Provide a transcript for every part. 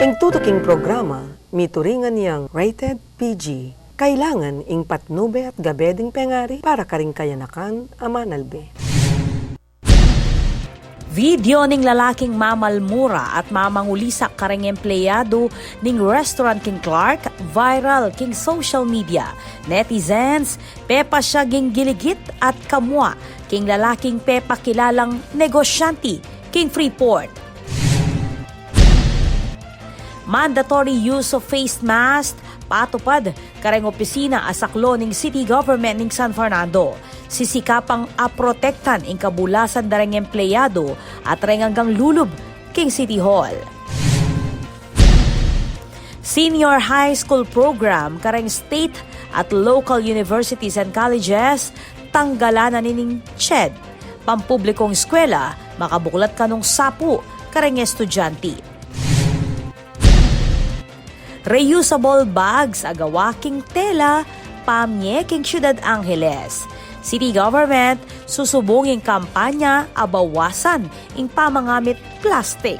Ing tutuking programa, mituringan niyang rated PG. Kailangan ing patnube at gabeding pengari para karing kayanakan amanalbe. Video ning lalaking mamalmura at mamangulisak kareng empleyado ning restaurant king Clark viral king social media. Netizens, pepa siya ging giligit at kamwa king lalaking pepa kilalang negosyante king Freeport. Mandatory use of face mask patupad kareng opisina asaklo ning city government ning San Fernando. Sisikapang aprotektan ing kabulasan dareng empleyado at renganggang lulub king City Hall. Senior high school program kareng state at local universities and colleges tanggalan na nining CHED. Pampublikong eskwela makabuklat kanong sapu kareng estudyante. Reusable bags agawa king tela pamye king Ciudad Angeles. City government susubunging kampanya abawasan ing pamangamit plastic.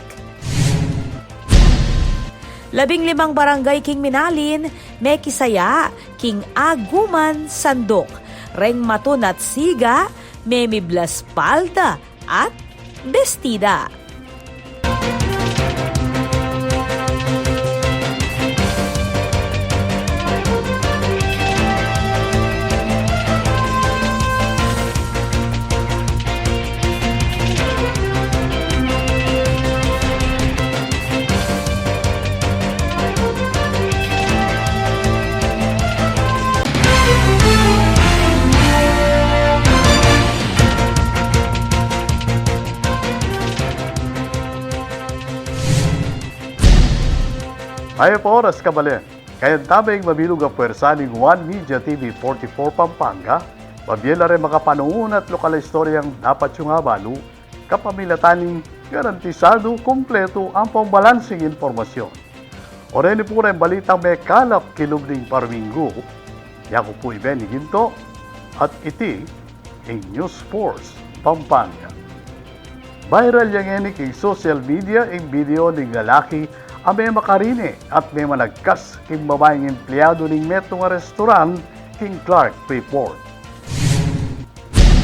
15 barangay king Minalin, may kisaya king Aguman Sandok, reng matun at siga, may miblas palda at bestida. Ay po oras kabalen, kaya tabing mabilog ang pwersa ng One Media TV 44 Pampanga, mabiyela rin makapanuun at lokal istoryang dapat yung abalo, kapamilataning garantisado, kumpleto ang pambalansing informasyon. O rin po rin balitang may kalap kilubning parminggo, yako po Benny Ginto, at iti ang News Force Pampanga. Viral yang enik ang social media ang video ng lalaki ang may makarine at may managkas king babaeng empleyado ng metong restaurant king Clark Freeport.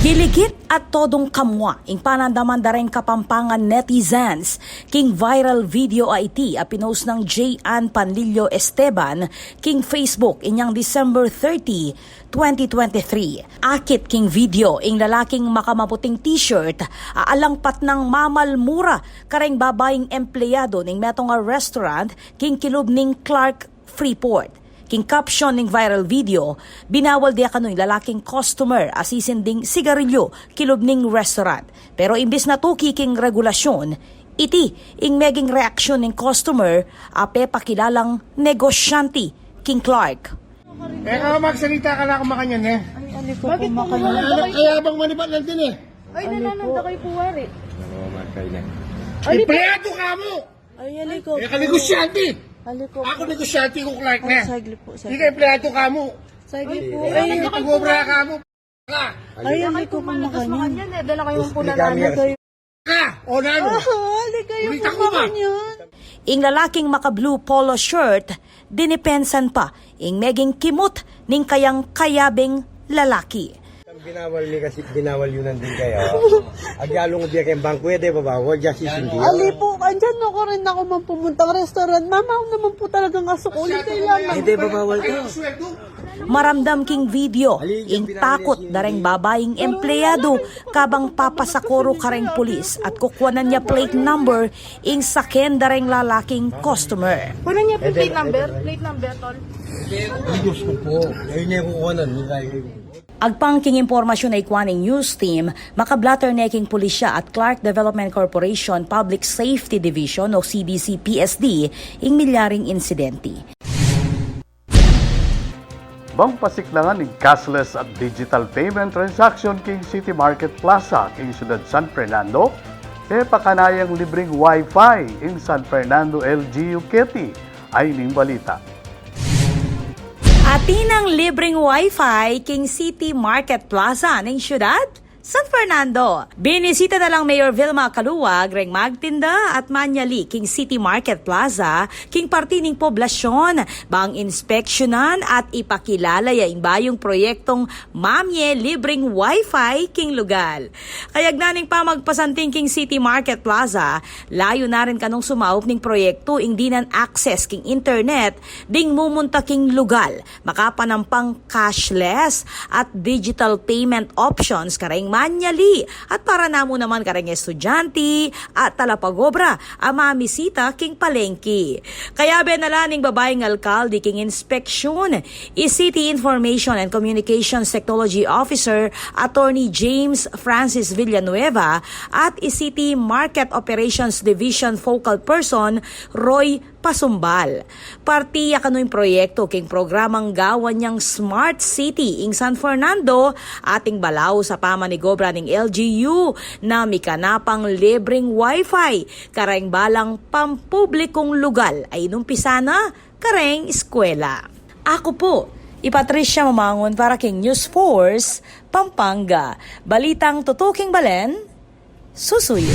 Giligit at todong kamwa ing panandaman dareng Kapampangan netizens king viral video iti a pinost ng J. Ann Panlilio Esteban king Facebook inyang December 30, 2023. Akit king video ing lalaking makamaputing t-shirt aalangpat ng mamalmura kareng babaeng empleyado ning metong restaurant king kilub ning Clark Freeport. King caption ng viral video, binawal diya kano'y lalaking customer asisinding sigarilyo kilubning restaurant. Pero imbis na tuki king regulasyon, iti ing meging reaksyon ng customer ape pakilalang negosyante king Clark. Kaya magsalita ka na kumakanyan eh. Ay, po kumakanyan. Kaya bang manibat lang din eh. Ay, nananda kayo po, wari. Empleyado ka mo! Ay, aliko. Kaya ka negosyante! Aliko. Ako negosyante ko Clark na. Sagli po, Hindi sagli. ka empleyado ka mo. Sagli po. Ay, nagpag-obra ka mo. Ka! Ay, aliko kumakanyan. Dala kayo ng punalanan. Ka! O nano? Aliko kayo Ulitan ko ba? kumakanyan. Ing lalaking maka-blue polo shirt, dinipensan pa ing meging kimot ning kayang kayabing lalaki. Binawal ni kasi binawal yun din kaya. Agyalong diya kay bangko ede babawo just hindi. Ali po, andyan ako rin ako man pumuntang restaurant. Mama, ako naman po talagang asukuli kailangan. Ede babawal to. Maramdam king video, ing takot dareng babaeng empleyado kabang papasakoro kareng pulis at kukwanan niya plate number ing saken dareng lalaking customer. Wala niya po plate number? Plate number, tol. Diyos ko po. Ayun na yung kukuhanan. Agpang king impormasyon ay kwaning news team, makablatter neking pulisya at Clark Development Corporation Public Safety Division o CDC-PSD ing milyaring insidente. Bang pasiklangan ng cashless at digital payment transaction king City Market Plaza king Ciudad San Fernando, e pakanayang libreng Wi-Fi ing San Fernando LGU Keti ay ning balita. Atinang libreng Wi-Fi king City Market Plaza ng Ciudad San Fernando. Binisita na lang Mayor Vilma Caluwag, reng magtinda at manyali king City Market Plaza, king partining poblasyon, bang inspeksyonan at ipakilala yaing bayong proyektong Mamye Libreng Wi-Fi king lugal. Kayag naning pa magpasanting king City Market Plaza, layo na rin kanong sumaop ning proyekto ing dinan access king internet, ding mumunta king lugal, makapanampang cashless at digital payment options kareng manyali at para namo naman kareng estudyante at talapagobra ang mamisita king palengke. Kaya benalaning babaeng alkalde king inspeksyon, City Information and Communications Technology Officer Attorney James Francis Villanueva at City Market Operations Division Focal Person Roy Pasumbal. Partiya kano'y proyekto king programang gawan niyang Smart City ing San Fernando ating balaw sa pamanigobra ning LGU na mikanapang libreng Wi-Fi kareng balang pampublikong lugal ay numpisa na kareng eskwela. Ako po, Patricia Mamangon para king News Force, Pampanga. Balitang tutuking balen, susuyo.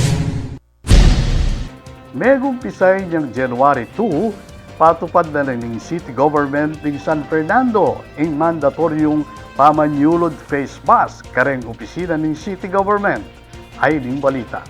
Megumpisay niyang January 2, patupad na ng City Government ng San Fernando ang mandatoryong pamanyulod face mask kareng opisina ng City Government. Ay ning balita.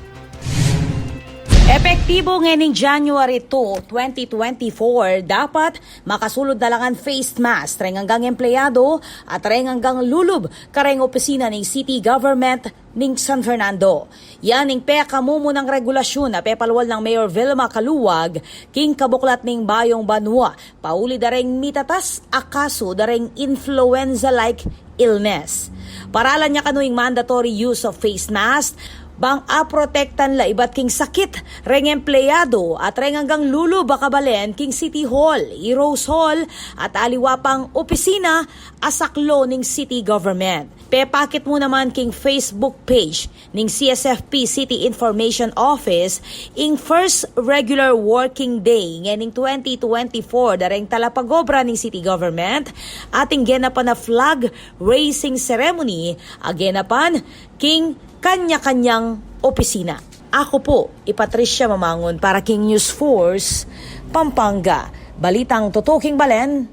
Epektibo ngayon January 2, 2024, dapat makasulod na lang ang face mask reng hanggang empleyado at reng hanggang lulub kareng opisina ng City Government ning San Fernando. Yan ning peka mumunang regulasyon na pepalwal ng Mayor Vilma Caluwag king kabuklat ning Bayong Banwa. Pauli dareng mitatas akaso dareng influenza-like illness. Paralan niya kanuing mandatory use of face mask bang aprotektan la ibat king sakit reng empleyado at reng hanggang lulo bakabalen king City Hall, Rose Hall at aliwapang opisina asaklo ning City Government. Pepakit mo naman king Facebook page ning CSFP City Information Office ing first regular working day nganing 2024 dareng talapagobra ning City Government ating genapan na flag raising ceremony agenapan king kanya-kanyang opisina. Ako po, Patricia Mamangon para king News Force, Pampanga. Balitang tutuking balen,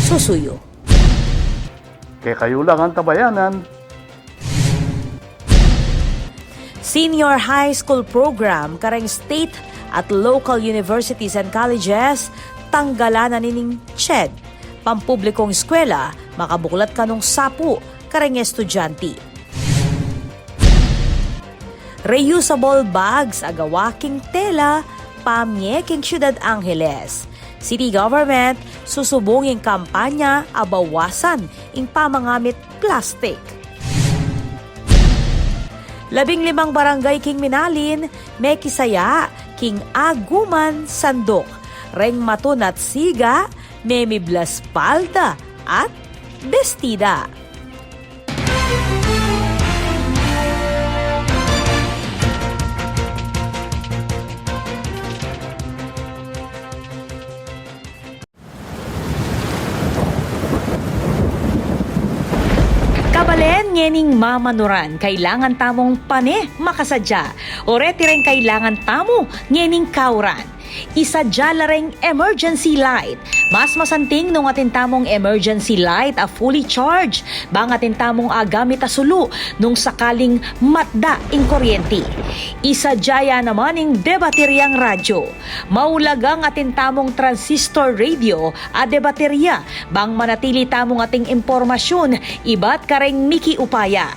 susuyo. Kaya kayo lang ang tabayanan. Senior High School Program kareng state at local universities and colleges tanggalan na nining CHED. Pampublikong eskwela, makabuklat kanong sapu kareng estudyante. Reusable bags agawaking tela pamyeking Ciudad Angeles. City Government susubunging kampanya abawasan ing pamangamit plastic. 15 barangay king Minalin, Mekisaya, king Aguman, Sandok, Reng Matun at Siga, Memiblas Palda at Bestida. Kabalen ngening mamanuran, kailangan tamong pane makasadya. Oreti rin kailangan tamo ngening kauran. Isadya la ring emergency light. Mas masanting nung atin tamong emergency light a fully charged. Bang atin tamong agamit a sulu nung sakaling matda ing kuryente. Isadya naman ing debateryang radyo. Maulagang atin tamong transistor radio a debaterya. Bang manatili tamong ating impormasyon, ibat kareng Miki Upaya.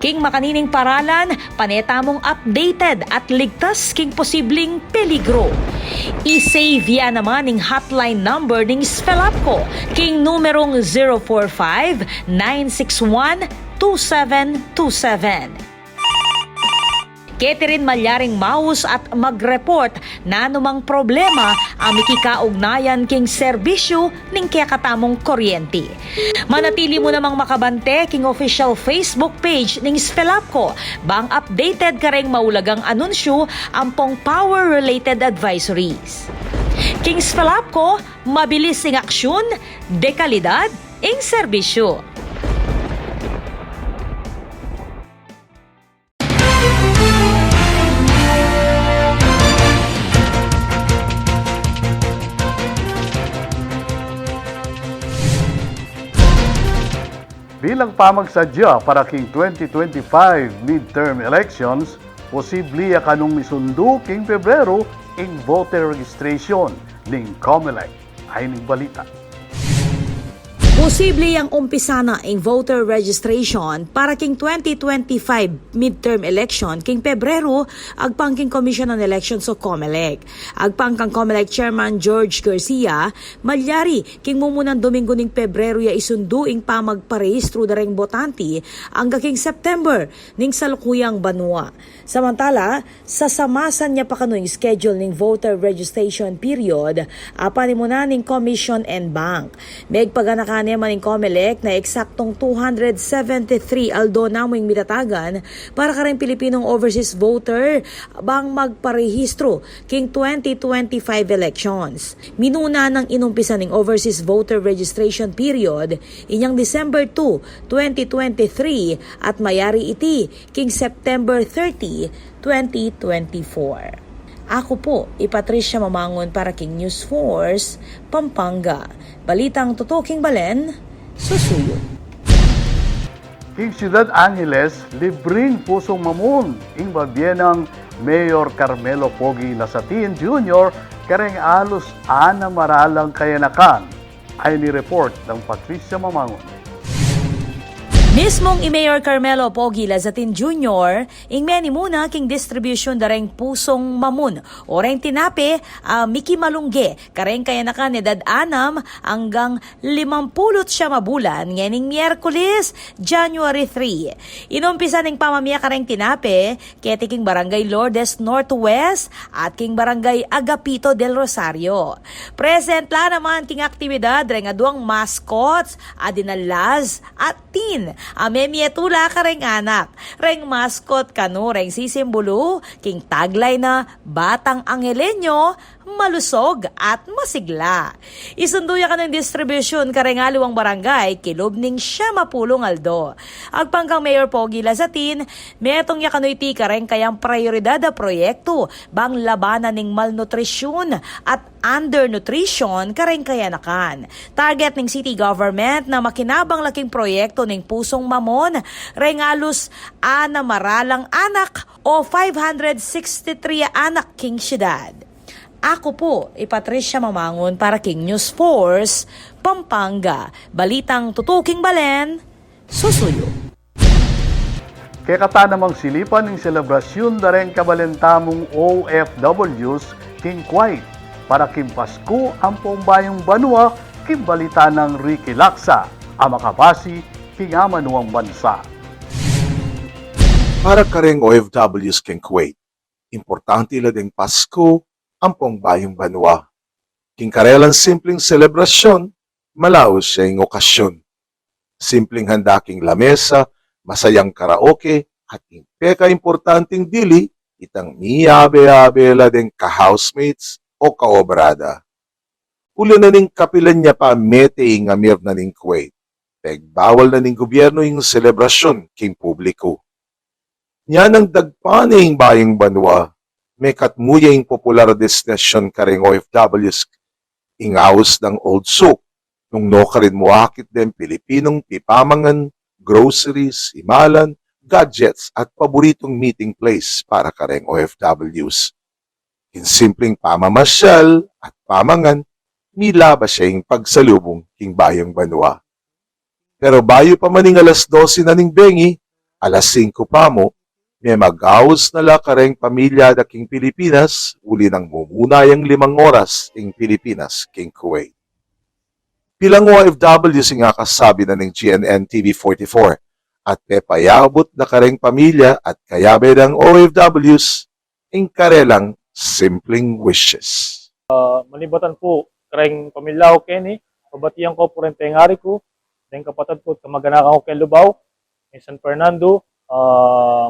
King makanining paralan, panetamong updated at ligtas king posibleng peligro. I-save ya naman ning hotline number ning Spelapco, king numerong 045-961-2727. Catherine Malyaring Maus at mag-report na anumang problema ang mikikaugnayan king serbisyo ning kakatamong kuryente. Manatili mo namang makabante king official Facebook page ning Spelapco bang updated ka ring maulagang anunsyo ampong power-related advisories. King Spelapco, mabilis ing aksyon, dekalidad ing serbisyo. Bilang pamagsadya para king 2025 midterm elections, posible kanong misundo king Pebrero ing voter registration ning COMELEC ay ning balita. Posible ang umpisa na ang voter registration para king 2025 midterm election king Pebrero agpang king Commission on Elections o COMELEC. Agpang kang COMELEC Chairman George Garcia, malyari king mumunang Domingo ning Pebrero ya isundu ing pamagparehistro dareng botanti hanggang king September ning salukuyang banwa. Samantala, sasamasan niya pa kanu yung schedule ning voter registration period apan mo na ning Commission and Bank. May paganakan man ng COMELEC na eksaktong 273 aldo naming mitatagan para kareng Pilipinong overseas voter bang magparehistro king 2025 elections. Minuna ng inumpisa ng overseas voter registration period inyang December 2, 2023 at mayari iti king September 30, 2024. Ako po, Patricia Mamangon para King News Force, Pampanga. Balitang tutuking balen, susuyo. King Ciudad Angeles, libreng pusong mamon ing babyenang Mayor Carmelo Pogi Lasatin Jr. kareng alos ana maralang kayanakan ay ni-report ng Patricia Mamangon. Mismong Mayor Carmelo Pogi Lazatin Jr. ingmeni muna king distribution dareng pusong mamun o reng tinape Miki Malungge kareng kayanakan ni anam hanggang 50 siya mabulan ngening Miyerkules, January 3. Inumpisa ning pamamaya kareng tinape keti king Barangay Lourdes Northwest at king Barangay Agapito del Rosario. Present la naman king aktibidad reng aduang mascots, adinalaz at tin. Amemietula ka ring anak. Reng mascot kanu reng sisimbolo king taglay na Batang Angelenyo, malusog at masigla. Isunduya ka ng distribution karengaliwang barangay kilob ning siya mapulong aldo. Agpangkang Mayor Pogi Lazatin, metong yakanoy ti kareng kayang prioridad na proyekto bang labanan ning malnutrisyon at undernutrition kareng kayanakan. Target ning city government na makinabang laking proyekto ning pusong mamon rengalus ana maralang anak o 563 anak king syudad. Ako po, Patricia Mamangon para King News Force, Pampanga. Balitang tutuking balen, susuyo. Kaya kata namang silipan ng selebrasyon dareng kabalentamong OFWs King Kuwait para King Pasko ang pambayong banwa King balita ng Ricky Laksa, ang makabasi King amanuang bansa. Para kareng OFWs King Kuwait, importante ila ding Pasko ang pambayong banwa. King karelang simpleng selebrasyon, malaos siya yung okasyon. Simpleng handa king lamesa, masayang karaoke, at impeka importanteng dili, itang miyabe-abela din ka-housemates o kaobrada. Ula na ning kapilan niya pa mete ing amir na ning Kuwait. Bawal na ning gobyerno yung selebrasyon king publiko. Yan ang dagpaning bayang banwa, may katmuya yung popular destination kareng OFWs ingawas ng Old Souk. Nung no ka rin muakit din Pilipinong pipamangan, groceries, imalan, gadgets at paboritong meeting place para kareng OFWs. In simpleng pamamasyal at pamangan, nilaba siya yung pagsalubong king bayang banwa. Pero bayo pa maning alas 12 na ning bengi, alas 5 pa mo, may mag-awas na la kareng pamilya da king Pilipinas, uli ng mumunayang 5 oras king Pilipinas king Kuwait. Pilang OFW nga kasabi na ng GNN TV 44 at pepayabot na kareng pamilya at kayabe ng OFWs ing karelang simpleng wishes. Malibatan po kareng pamilya ko Kenny, pabatiyan ko po rin tengari ko, then kapatid po kamag-anak ako kay Lubao, in San Fernando.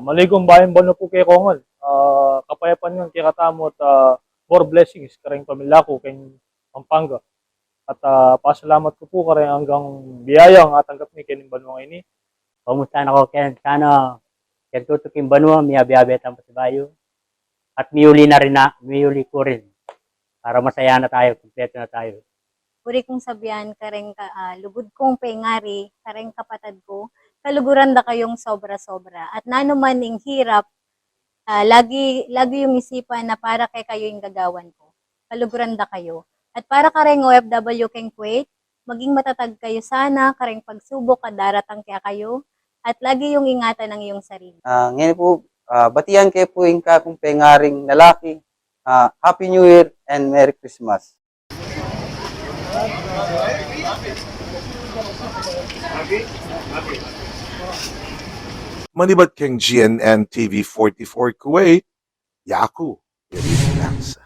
Maligong bayan ba na po kay Kongal. Kapayapan ng kikatamot more blessings kareng pamilya ko kay Pampanga. At pasalamat ko po kareng hanggang biyayang atanggap ni Kenin Banwa ini. Pamusta na ko kaya sana kaya tutukin Banwa, miyabi-abet ang pasibayo. At miyuli na rin na, miyuli ko rin. Para masaya na tayo, kumpleto na tayo. puri kong sabihan kareng lugod kong pengari, kareng kapatad ko, kaluguran da kayong sobra-sobra. At nanuman ning hirap, lagi yung isipan na para kay kayo yung gagawan ko. Kaluguran da kayo. At para kareng OFW keng Kuwait, maging matatag kayo sana, kareng pagsubok at daratang kaya kayo, at lagi yung ingatan ng iyong sarili. Ngayon po, batiyan kayo po yung kakong pengaring lalaki. Happy New Year and Merry Christmas. Manibat keng GNN TV 44 Kuwait, Yaku, Relax.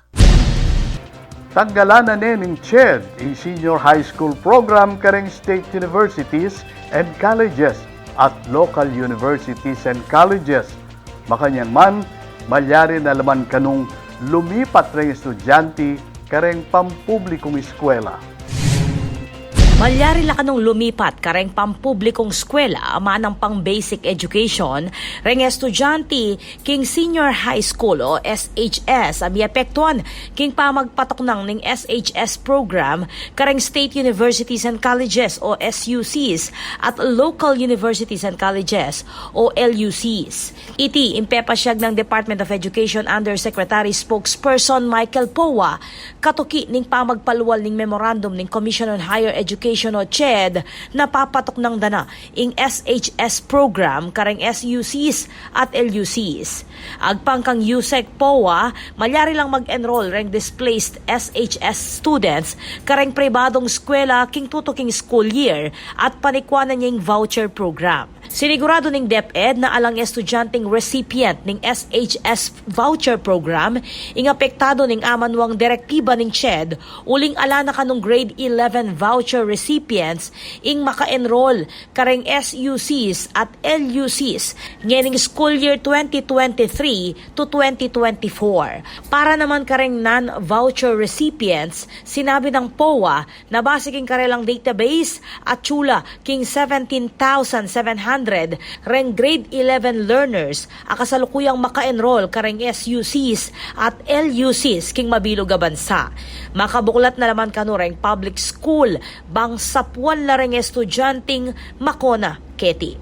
Tanggalan na ning CHED, ang senior high school program kareng state universities and colleges at local universities and colleges. Makanyang man, malyari na laman kanung lumipat ring estudyante kareng pampublikong eskwela. Malyari la kanong lumipat kareng pampublikong eskwela manang pang basic education reng estudyante king senior high school o SHS ami epektuan king pamagpatok nang ning SHS program kareng state universities and colleges o SUCs at local universities and colleges o LUCs. Iti impepasyag ng Department of Education Undersecretary Spokesperson Michael Powa katuki ning pamagpaluwal ning memorandum ning Commission on Higher Education o CHED na papatok ng dana ing SHS program kareng SUCs at LUCs. Agpang kang USEC POA, malyari lang mag-enroll reng displaced SHS students kareng pribadong eskwela king tutuking school year at panikwanan niya voucher program. Sinigurado ning DepEd na alang estudyanteng recipient ning SHS voucher program ing apektado ning amanwang direktiba ning CHED uling ala na kanong grade 11 voucher recipients ing maka-enroll kareng SUCs at LUCs ngening school year 2023 to 2024. Para naman kareng non-voucher recipients, sinabi ng POA na base king karelang database at tsula king 17,700 reng grade 11 learners akasalukuyang maka-enroll kareng SUCs at LUCs king mabilog a bansa. Makabuklat na naman kano reng public school bang sapwan la reng estudyanteng makona keti.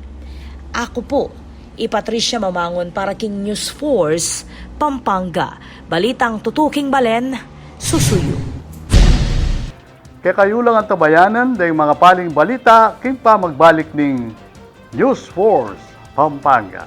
Ako po, Patricia Mamangon para king News Force, Pampanga. Balitang tutuking balen, susuyo. Kaya kayo lang ang tabayanan dahil mga paling balita king pa magbalik ning News Force, Pampanga.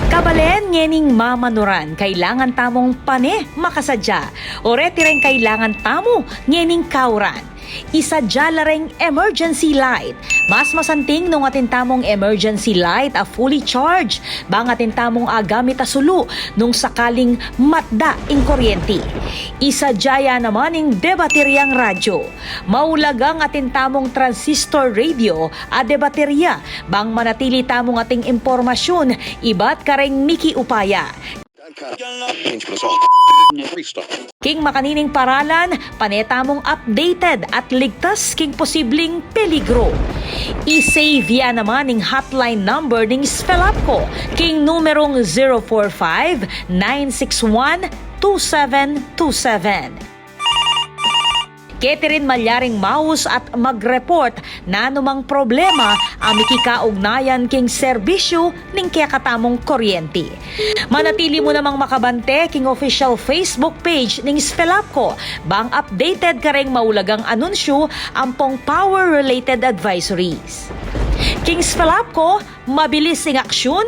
Kabalen ngening mamanuran, kailangan tamong pane makasadya. O retireng kailangan tamo ngening kauran. Isadya la reng emergency light. Mas masanting nung atin tamong emergency light a fully charged. Bang atin tamong agamit a sulu nung sakaling matda ing kuryente. Isadya naman ing debateryang radyo. Maulagang atin tamong transistor radio a debaterya. Bang manatili tamong ating impormasyon, iba't kareng Miki Upaya. King makanining paralan, panetamong updated at ligtas king posibleng peligro. I-save ya naman ning hotline number ning Spelapco, king numerong 045-961-2727. Kete rin malyaring mouse at mag-report na anumang problema ang mikikaugnayan king serbisyo ning kakatamong kuryente. Manatili mo namang makabante king official Facebook page ning Spelapco bang updated ka ring maulagang anunsyo ampong power-related advisories. King Spelapco, mabilis ing aksyon,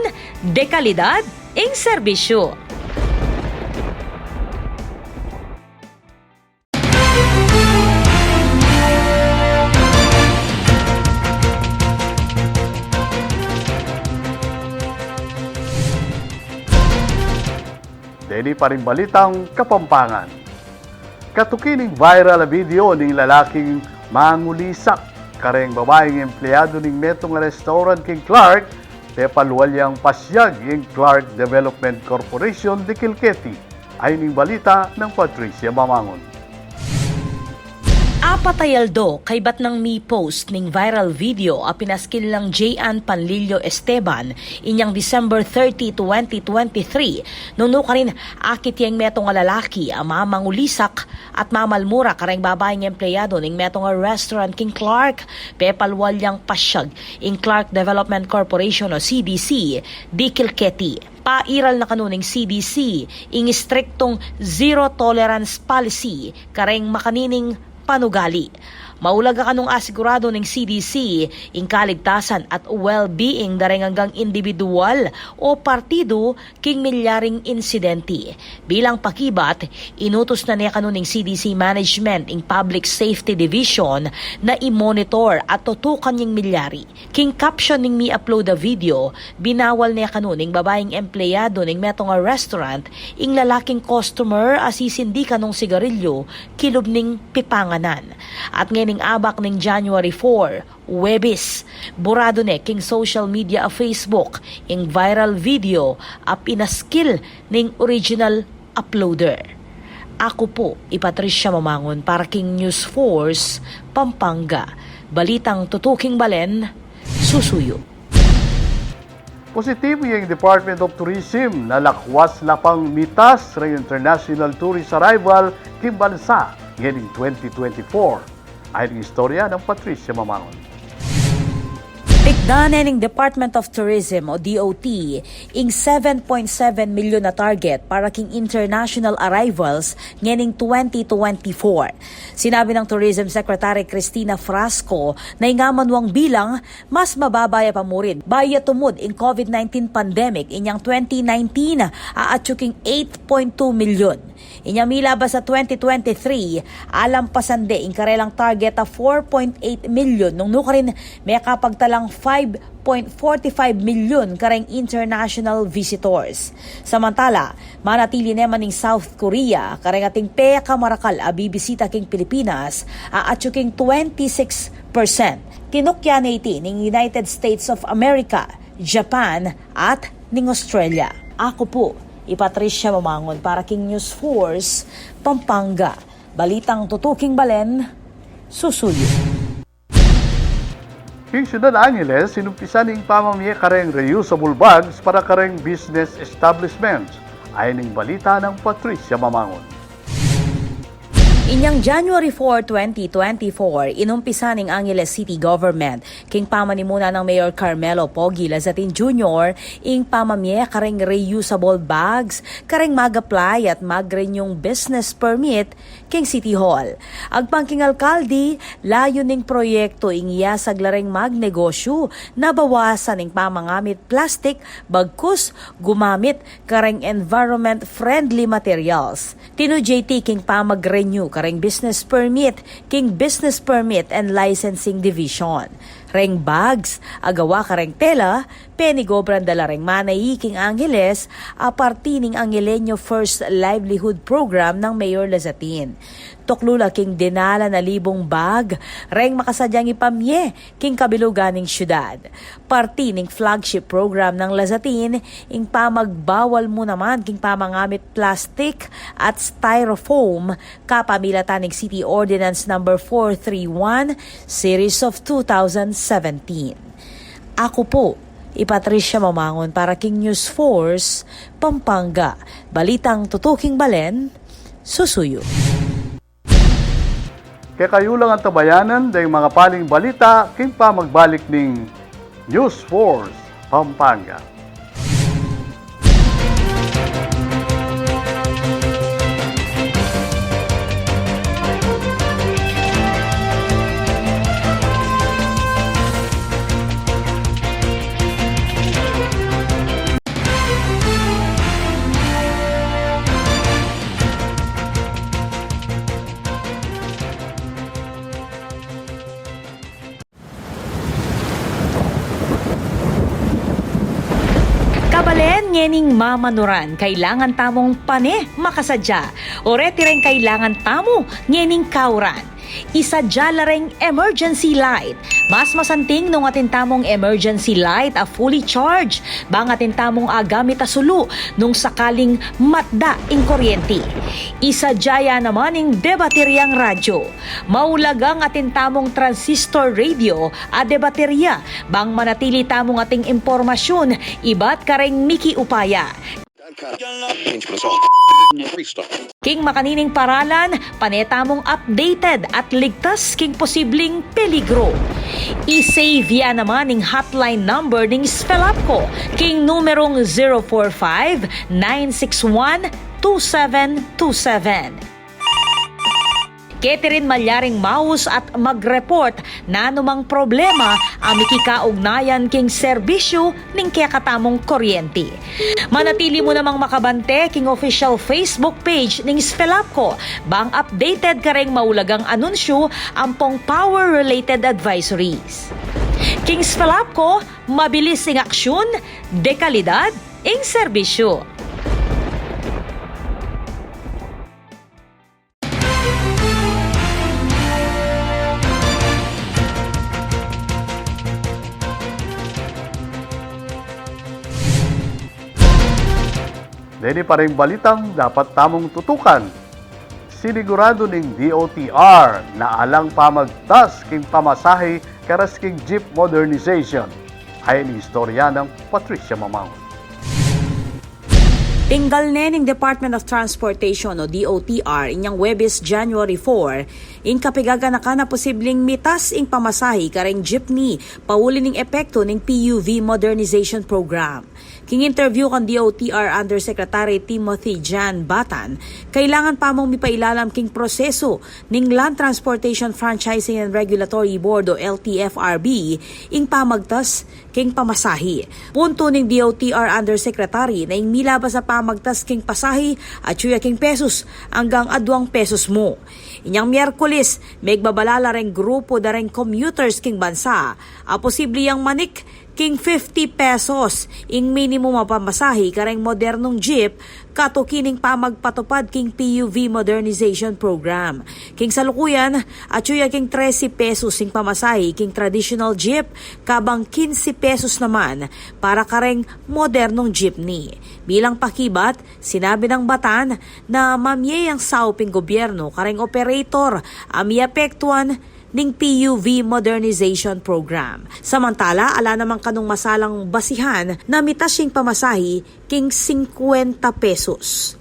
dekalidad ing serbisyo. Deni pa rin balitang Kapampangan. Katukining viral na video ng lalaking mangulisak kareng babaeng empleyado ning metong restaurant king Clark, tepaluwalyang pasyag ing Clark Development Corporation de Kilketi. Ay ning balita ng Patricia Mamangon. Apatayaldo kay bat ng mi post ning viral video a pinaskil lang J.Ann Panlilio Esteban inyang December 30, 2023 nuno ka rin akit yang metong lalaki a mamangulisak at mamalmura kareng babaeng empleyado ning metong restaurant king Clark pepalwalyang pasyag ing Clark Development Corporation o CDC di Kilketi. Pairal na kanuning CDC ing striktong zero tolerance policy kareng makanining panugali. Maulaga kanong asigurado ng CDC ing kaligtasan at well-being dareng hanggang individual o partido king milyaring insidente. Bilang pakibat, inutos na niya kanuning CDC Management ing Public Safety Division na i-monitor at tutukan yung milyari. King caption ning mi-upload a video, binawal niya kanuning babaeng empleyado ning metong restaurant ing lalaking customer asisindi kanong sigarilyo kilob ning pipanganan. At ngayon abak ning January 4, Webis, burado ne king social media a Facebook ing viral video a pinaskil ning original uploader. Ako po, Patricia Mamangon para King News Force, Pampanga. Balitang tutuking balen, susuyo. Positibo yung Department of Tourism na lakwas lapang mitas ng international tourist arrival king bansa ngayon 2024. Ay ang istorya ng Patricia Mamangon. Tikdanan ng Department of Tourism o DOT ing 7.7 milyon na target para king international arrivals nganing 2024. Sinabi ng Tourism Secretary Cristina Frasco na ingamanwang bilang mas mababaya pa mo rin baya tumod in COVID-19 pandemic inyang 2019 aatsuking 8.2 milyon. Inya milabas sa 2023, alampasande ing karelang target a 4.8 milyon nung nukarin may kapagtalang 5.45 milyon kareng international visitors. Samantala, manatili naman ning South Korea kareng ating peka marakal a bibisita king Pilipinas aatsuking 26%. Kinukya na iti ning United States of America, Japan at ning Australia. Ako po, Patricia Mamangon para King News Force, Pampanga. Balitang tutuking balen, susuyo. King Ciudad Angeles, sinumpisa ning pamamaya kareng reusable bags para kareng business establishments. Ayon ning balita ng Patricia Mamangon. Inyang January 4, 2024, inumpisa ng Angeles City Government king pamanimuna ng Mayor Carmelo Pogi Lazatin Jr. ing pamamye kareng reusable bags kareng mag-apply at mag-renew business permit king City Hall. Agpangking alkalde, layo ning proyekto ing iyasag lareng magnegosyo na bawasan ing pamangamit plastic bagkus gumamit kareng environment-friendly materials. Tino JT king pamag-renew kareng business permit king Business Permit and Licensing Division. Reng bags, agawa kareng tela, penigobran dala reng manay king Angeles, apartining Angelenyo First Livelihood Program ng Mayor Lazatin. Tuklula king dinala na libong bag, reng makasadyang ipamye king kabiluganing syudad. Parti ning flagship program ng Lazatin, ing pamagbawal mo naman king pamangamit plastic at styrofoam, kapamilatan ning City Ordinance No. 431, Series of 2017. Ako po, Patricia Mamangon para King News Force, Pampanga. Balitang tutuking balen, susuyo. Kaya kayo lang ang tabayanan dahil mga paling balita king pa magbalik ning News Force, Pampanga. Kabalen ngening mamanuran, kailangan tamong pane makasadya. O reti rin kailangan tamo ngening kauran. Isadya lareng emergency light. Mas masanting nung atintamong emergency light a fully charged. Bang atintamong agamit asulu nung sakaling matda ing kuryente. Isadya naman ing debateryang radyo. Maulagang atintamong transistor radio a debaterya. Bang manatili tamong ating impormasyon, iba't kareng Miki Upaya. King makanining paralan, panetamong updated at ligtas king posibleng peligro. I-save ya naman ning hotline number ning Spelapco, king numerong 045-961-2727. Catherine Malyaring Maus at mag-report na anumang problema ang mikikaugnayan king serbisyo ning kakatamong kuryente. Manatili mo namang makabante king official Facebook page ning Spelapco bang updated kareng maulagang anunsyo ampong power-related advisories. King Spelapco, mabilis ing aksyon, dekalidad ing serbisyo. Deni pa rin balitang dapat tamong tutukan. Sinigurado ning DOTR na alang pamagtas king pamasahe karas king jeep modernization. Ayon ni istorya ng Patricia Mamang. Tinggal ning Department of Transportation o DOTR inyang Webes January 4, ing kapigaganaka na posibleng mitas ing pamasahe kareng jeepney pauli ning epekto ning PUV Modernization Program. King interview kan DOTR Undersecretary Timothy Jan Batan, kailangan pa mong mipailalam king proseso ning Land Transportation Franchising and Regulatory Board o LTFRB ing pamagtas king pamasahe. Punto ning DOTR Undersecretary na ing milabas sa pamagtas king pasahe at suya king pesos hanggang adwang pesos mo. Inyang Miyerkules, may bagbalala ring grupo da ring commuters king bansa, a posible yang manik king 50 pesos ing minimum mapamasahe kareng modernong jeep katukining pamagpatupad king PUV Modernization Program. King salukuyan, atsuya king 13 pesos ing pamasahe king traditional jeep kabang 15 pesos naman para kareng modernong jeepney. Bilang pakibat, sinabi ng Batan na mamyayang sauping gobyerno kareng operator amiapektuan ning PUV Modernization Program. Samantala, ala namang kanong masalang basihan na mitasing pamasahe king 50 pesos.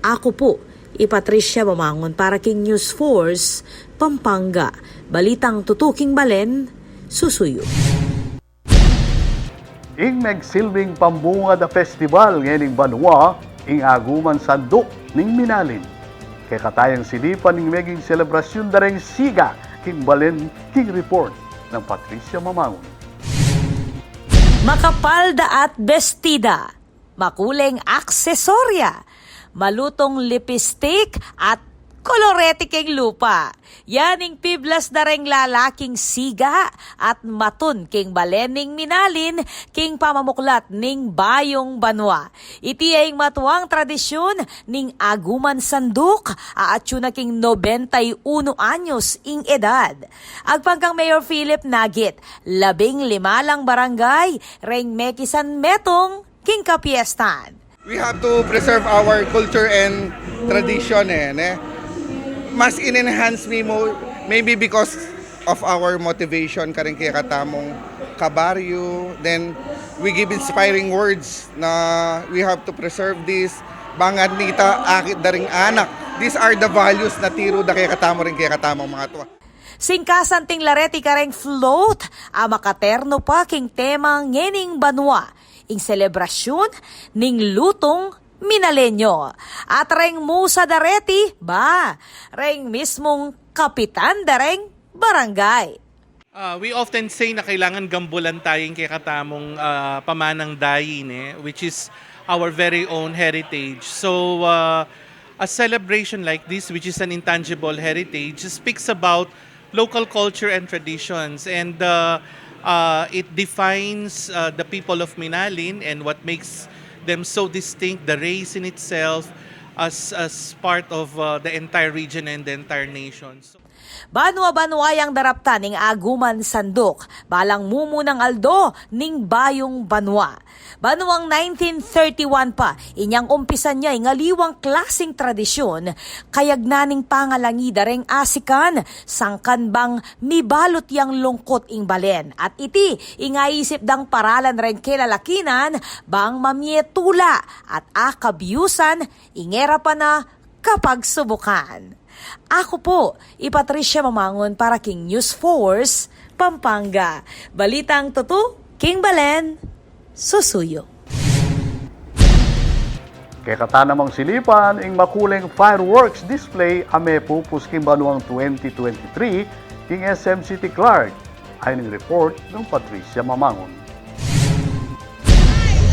Ako po, Patricia Mamangon para king News Force, Pampanga. Balitang tutuking balen, susuyo. Ing megsilbing pambunga da festival ngayon Banwa, ing aguman sandok ning Minalin. Kay katayang silipan ning meging selebrasyon dareng siga king balen king report ng Patricia Mamangon. Makapalda at bestida, makuleng aksesorya, malutong lipstick at kolorete king lupa. Yaning piblas na ring lalaking siga at matun king balening Minalin king pamamuklat ning Bayong Banwa. Iti ay matuwang tradisyon ning aguman sanduk aatyo na king 91 anyos ing edad. Agpangkang Mayor Philip Nagit, 15 lang barangay, reng mekisan metong king kapiestan. We have to preserve our culture and tradition mas in-enhance mo maybe because of our motivation karing kaya katamong kabaryo, then we give inspiring words na we have to preserve this bangad nita akit daring anak. These are the values na tiro da kaya katamo rin kaya katamong mga tuwa. Singkasan ting lareti kareng float, makaterno pa king temang ngening Banwa, ing selebrasyon ning lutong Minalenyo. At reng musa dareti, reng mismong kapitan dareng barangay. We often say na kailangan gambulan tayong kay katamong pamanang dayin, which is our very own heritage. So a celebration like this, which is an intangible heritage, speaks about local culture and traditions, and it defines the people of Minalin and what makes them so distinct, the race in itself, as part of the entire region and the entire nation. Banwa-banwayang darapta ning aguman sandok, balang mumu ng aldo ning bayong banwa. Banuang 1931 pa, inyang umpisan niya ngaliwang klasing tradisyon, kayagnaning pangalangi dareng asikan, sangkan bang mibalot yang lungkot ing balen. At iti, ingaisip dang paralan ren kilalakinan, bang mamietula at akabyusan, ingera pa na kapag subukan. Ako po, Patricia Mamangon para King News Force, Pampanga. Balitang Tutu, King Balen, Susuyo. Kaya katanamang silipan ing makuling fireworks display ame pupus King Banuang 2023 King SM City Clark. Ayon ng report ng Patricia Mamangon.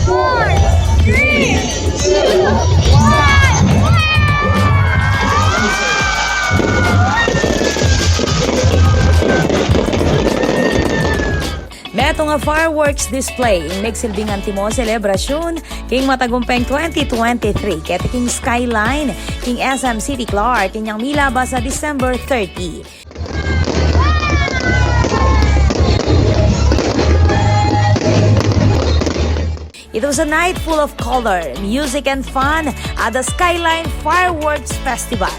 4, 3, 2, 1. Meto nga fireworks display ing nagsilbing antimo selebrasyon king matagumpeng 2023 ket king Skyline king SM City Clark inyang milabas sa December 30. It was a night full of color, music and fun at the Skyline Fireworks Festival.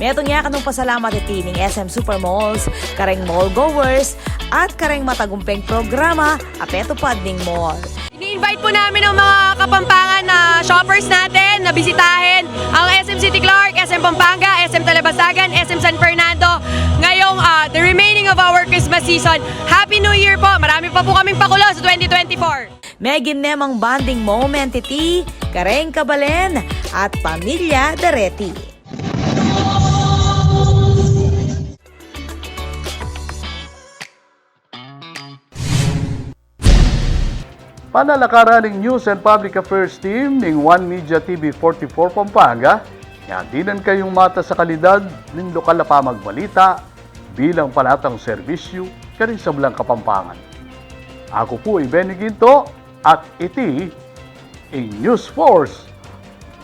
Metong nga kanong pasalamat iti ning SM Supermalls, kareng mall goers, at kareng matagumpeng programa apeto pad ning mall. Ini-invite po namin ang mga Kapampangan na shoppers natin na bisitahin ang SM City Clark, SM Pampanga, SM Talabasagan, SM San Fernando ngayong the remaining of our Christmas season. Happy New Year po! Marami pa po kaming pakulo sa 2024. May ginemang bonding moment iti, kareng kabalen at pamilya Dareti. Panalakaran ng News and Public Affairs Team ng One Media TV 44 Pampanga, yandinan kayong mata sa kalidad ng lokal na pamagbalita bilang panatang serbisyo karing sa Blang Kapampangan. Ako po Benny Ginto at iti ang News Force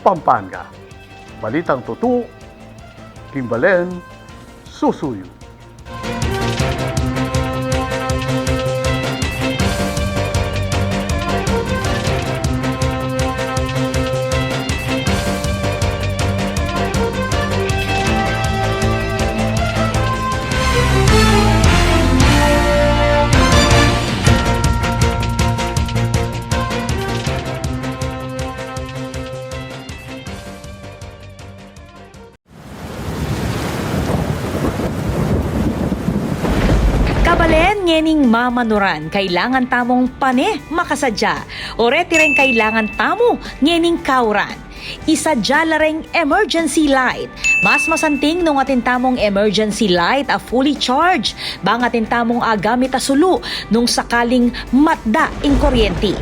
Pampanga. Balitang Tutu, King Balen, Susuyo. Kabalen ngening mamanuran, kailangan tamong pane makasadya. Oreti rin kailangan tamo ngening kauran. Isadya lareng emergency light. Mas masanting nung atin tamong emergency light a fully charged. Bang atin tamong agamit a sulu nung sakaling matda ing kuryente.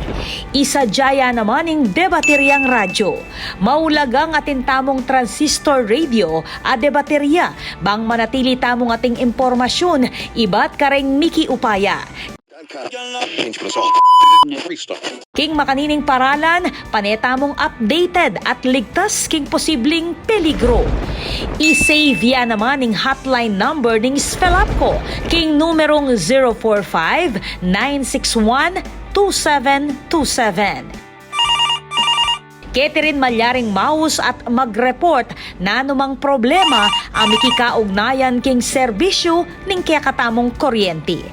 Isadya naman ing debateryang radyo. Maulagang atin tamong transistor radio a debaterya. Bang manatili tamong ating impormasyon, ibat kareng Miki Upaya. King makanining paralan, panetamong updated at ligtas king posibleng peligro. I-save ya naman ning hotline number ning Spelapco, king numerong 045-961-2727. Ketirin malyaring mouse at mag-report na anumang problema ang mikikaugnayan king serbisyo ning kakatamong kuryente.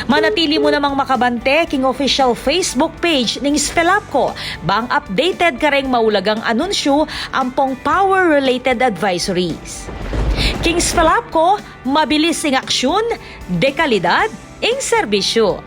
Manatili mo namang makabante king official Facebook page ning Spelapco bang updated kareng maulagang anunsyo ampong power-related advisories. King Spelapco, mabilis ing aksyon, dekalidad ing serbisyo.